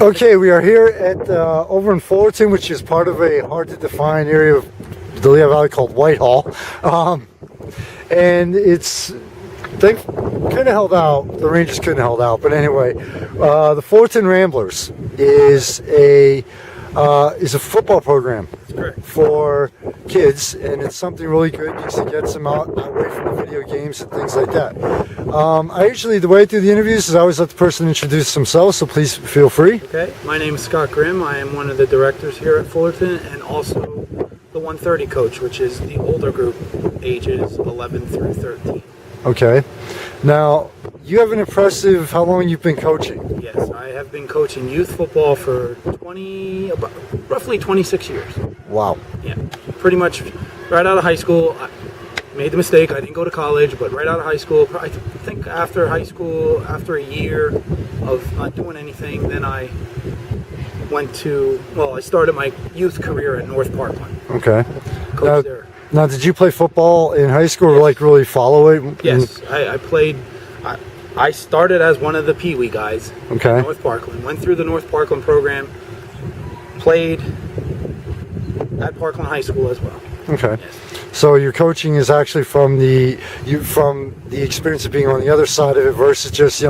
Okay, we are here at over in Fullerton, which is part of a hard-to-define area of the Lehigh Valley called Whitehall, and it's they couldn't have held out. The Rangers couldn't have held out, but anyway, the Fullerton Ramblers is a football program for kids, and it's something really good because it gets them out away from the video games and things like that. The way I do the interviews is I always let the person introduce themselves, so please feel free. Okay, my name is Scott Grimm. I am one of the directors here at Fullerton and also the 130 coach, which is the older group, ages 11 through 13. Okay. Now, you have an impressive, how long you've been coaching? Yes, I have been coaching youth football for roughly 26 years. Wow. Yeah, pretty much right out of high school. I made the mistake, I didn't go to college, but right out of high school, I think after high school, after a year of not doing anything, then I I started my youth career at North Parkland. Okay. Coached there. Now, did you play football in high school or like really follow it? Yes, I played. I started as one of the Pee Wee guys. Okay. At North Parkland. Went through the North Parkland program. Played at Parkland High School as well. Okay. Yes. So your coaching is actually from the experience of being on the other side of it versus just you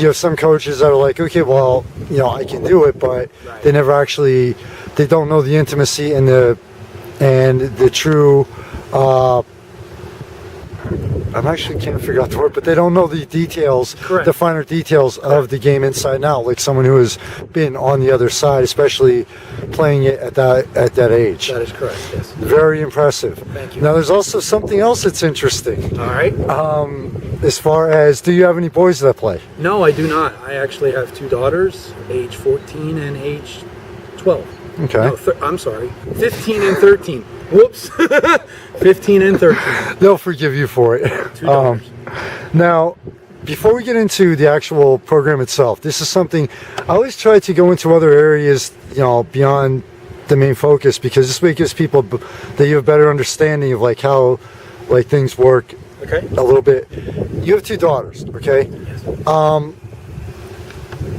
have some coaches that are like, okay, well, I can do it, but Right. they never actually, they don't know the intimacy and the true. I'm actually can't figure out the word, but they don't know the details, Correct. the finer details of the game inside and out, like someone who has been on the other side, especially playing it at that age. That is correct. Yes. Very impressive. Thank you. Now, there's also something else that's interesting. All right. As far as, do you have any boys that play? No, I do not. I actually have two daughters, age 14 and age 12. Okay. No, I'm sorry, 15 and 13. Whoops. 15 and 13. They'll forgive you for it. Two daughters. Now, before we get into the actual program itself, this is something I always try to go into other areas, beyond the main focus, because this way it gives people that you have a better understanding of how things work. Okay. A little bit. You have two daughters, okay? Yes.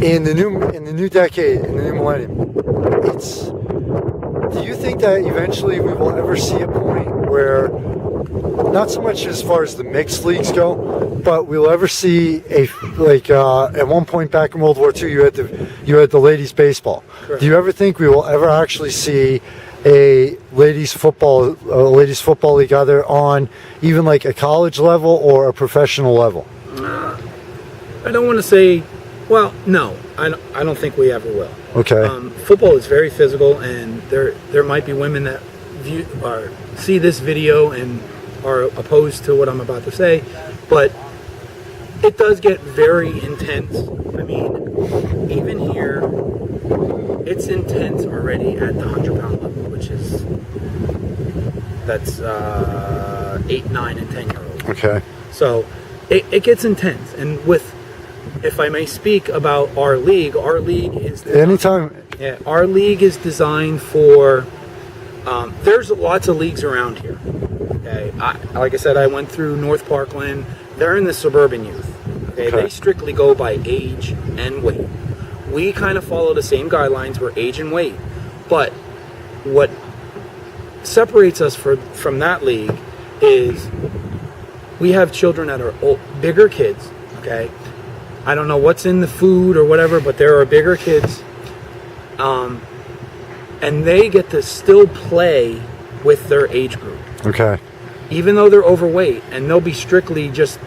In the new decade, in the new millennium, do you think that eventually we will ever see a point where, not so much as far as the mixed leagues go, but we'll ever see at one point back in World War II, you had the ladies baseball. Correct. Do you ever think we will ever actually see a ladies football league either on even like a college level or a professional level? I don't want to say. Well, no, I don't think we ever will. Okay. Football is very physical, and there might be women that see this video and are opposed to what I'm about to say, but it does get very intense. I mean, even here, it's intense already at the 100-pound level, which is that's 8, 9, and 10-year-olds. Okay. So it gets intense, and if I may speak about our league is Anytime. Yeah, our league is designed for. There's lots of leagues around here. Okay, like I said, I went through North Parkland. They're in the suburban youth. Okay, Okay. They strictly go by age and weight. We kind of follow the same guidelines. We're age and weight, but what separates us from that league is we have children that are bigger kids. Okay. I don't know what's in the food or whatever, but there are bigger kids, and they get to still play with their age group, Okay. even though they're overweight, and they'll be strictly just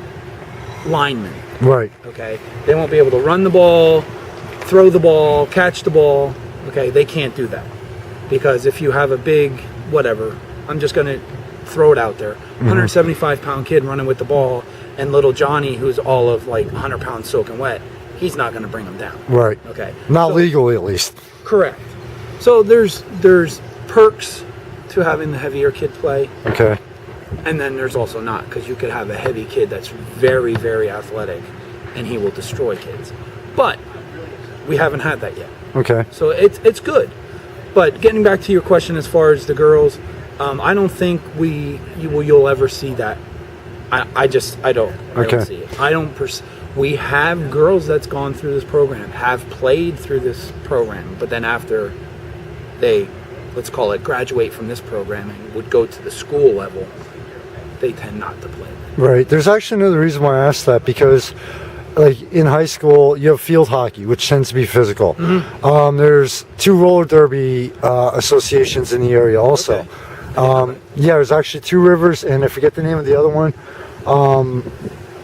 linemen. Right. Okay, they won't be able to run the ball, throw the ball, catch the ball. Okay, they can't do that because if you have a big whatever, I'm just gonna throw it out there, 175-pound kid running with the ball. And little Johnny, who's all of 100 pounds soaking wet, he's not going to bring him down. Right. Okay. Not So- legally, at least. Correct. So there's perks to having the heavier kid play, Okay. and then there's also not, because you could have a heavy kid that's very, very athletic, and he will destroy kids. But we haven't had that yet. Okay. So it's good. But getting back to your question as far as the girls, I don't think you'll ever see that. I don't Okay. see it. we have girls that's gone through this program, have played through this program, but then after they, let's call it, graduate from this program and would go to the school level, they tend not to play. Right. There's actually another reason why I asked that, because like in high school you have field hockey, which tends to be physical. There's 2 roller derby associations in the area also. Okay. Yeah, there's actually 2 rivers, and I forget the name of the other one.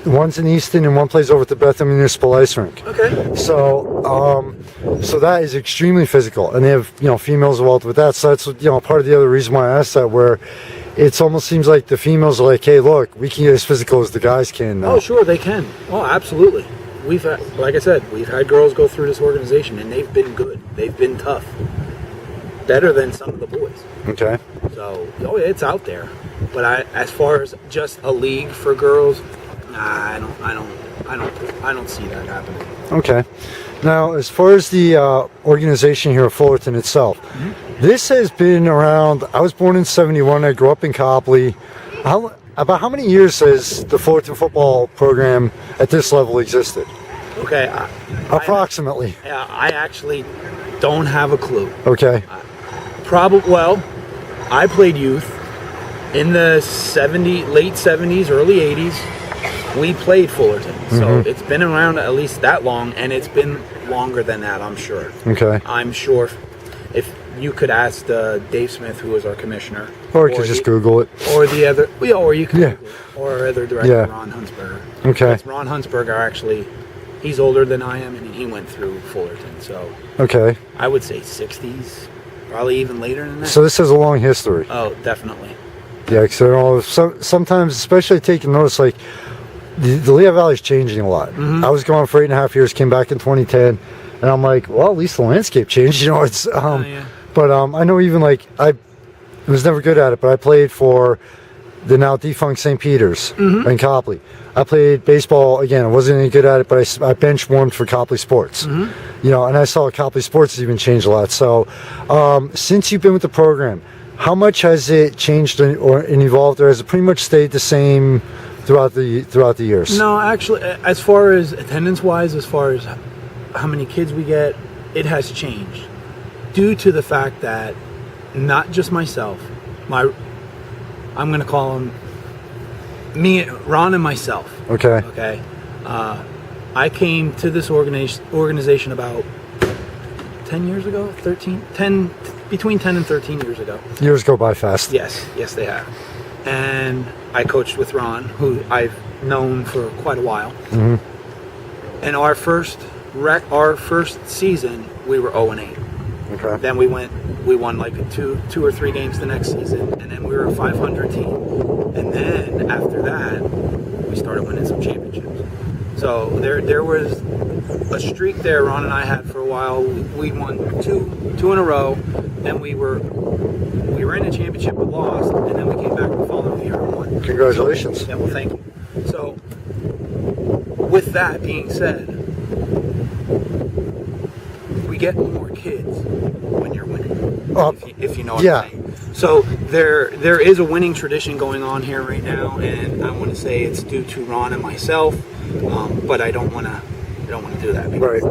One's in Easton and one plays over at the Bethel Municipal Ice Rink. Okay. So so that is extremely physical, and they have, you know, females involved with that. So that's, you know, part of the other reason why I asked that, where it's almost seems like the females are like, hey, look, we can get as physical as the guys can now. Oh, sure, they can. Oh, absolutely. We've had, like I said, we've had girls go through this organization, and they've been good. They've been tough. Better than some of the boys. Okay. So, oh, it's out there. But as far as just a league for girls, nah, I don't see that happening. Okay. Now, as far as the organization here at Fullerton itself, this has been around. I was born in '71. I grew up in Copley. About how many years has the Fullerton football program at this level existed? Okay. Approximately. I actually don't have a clue. Okay. Well, I played youth in the late 70s, early 80s. We played Fullerton. So it's been around at least that long, and it's been longer than that, I'm sure. Okay. I'm sure if you could ask Dave Smith, who was our commissioner. Or you could just Google it. Or the other, yeah, or you could Yeah. Google it. Or our other director, Yeah. Ron Hunsberger. Okay. Because Ron Hunsberger actually, he's older than I am, and he went through Fullerton. So Okay. I would say 60s, probably even later than that. So this has a long history. Oh, definitely. Yeah, because sometimes, especially taking notice, like the Lehigh Valley is changing a lot. I was gone for 8.5 years, came back in 2010, and I'm like, well, at least the landscape changed. You know, it's Yeah. but I know even like I was never good at it, but I played for the now defunct St. Peter's in Copley. I played baseball again. I wasn't any good at it, but I bench warmed for Copley Sports. You know, and I saw Copley Sports has even changed a lot. So since you've been with the program, how much has it changed and evolved, or has it pretty much stayed the same throughout the years? No, actually, as far as attendance-wise, as far as how many kids we get, it has changed due to the fact that not just myself, I'm going to call them me, Ron, and myself. Okay. Okay. I came to this organization about 10 years ago, between 10 and 13 years ago. Years go by fast. Yes, they have. And I coached with Ron, who I've known for quite a while. And our first season, we were 0-8. Okay. Then we won like two or three games the next season, and then we were a 500 team. And then after that, we started winning some championships. So there was a streak there Ron and I had for a while. We won two in a row. Then we were in a championship but lost, and then we came back the following year and won. Congratulations. Yeah, well, thank you. So with that being said, we get more kids when you're winning, if you know what I'm saying. So there is a winning tradition going on here right now, and I want to say it's due to Ron and myself, but I don't want to do that because I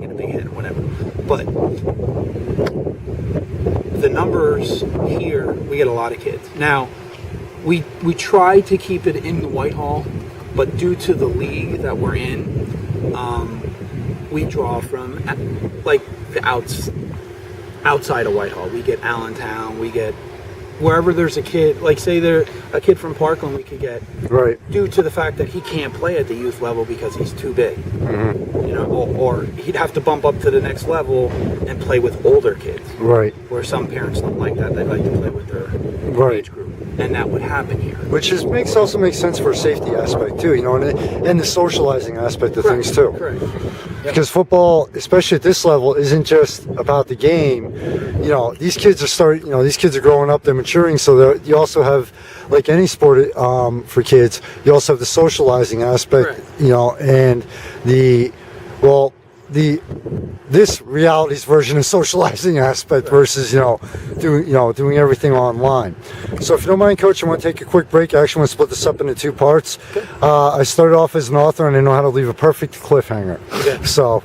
get a big head or whatever. But the numbers here, we get a lot of kids. Now we try to keep it in the Whitehall, but due to the league that we're in, we draw from like the outside of Whitehall. We get Allentown, we get wherever there's a kid, like say they're a kid from Parkland, we could get due to the fact that he can't play at the youth level because he's too big. You know, or he'd have to bump up to the next level and play with older kids. Right. Where some parents don't like that. They like to play with their age group. And that would happen here. Which also makes sense for a safety aspect too, you know, and the socializing aspect of things too. Correct. Because football, especially at this level, isn't just about the game. You know, these kids are growing up, they're maturing, so you also have, like any sport for kids, you also have the socializing aspect, you know, and this reality's version of socializing aspect versus doing everything online. So if you don't mind, Coach, I want to take a quick break. I actually want to split this up into two parts. I started off as an author and I know how to leave a perfect cliffhanger. Okay. So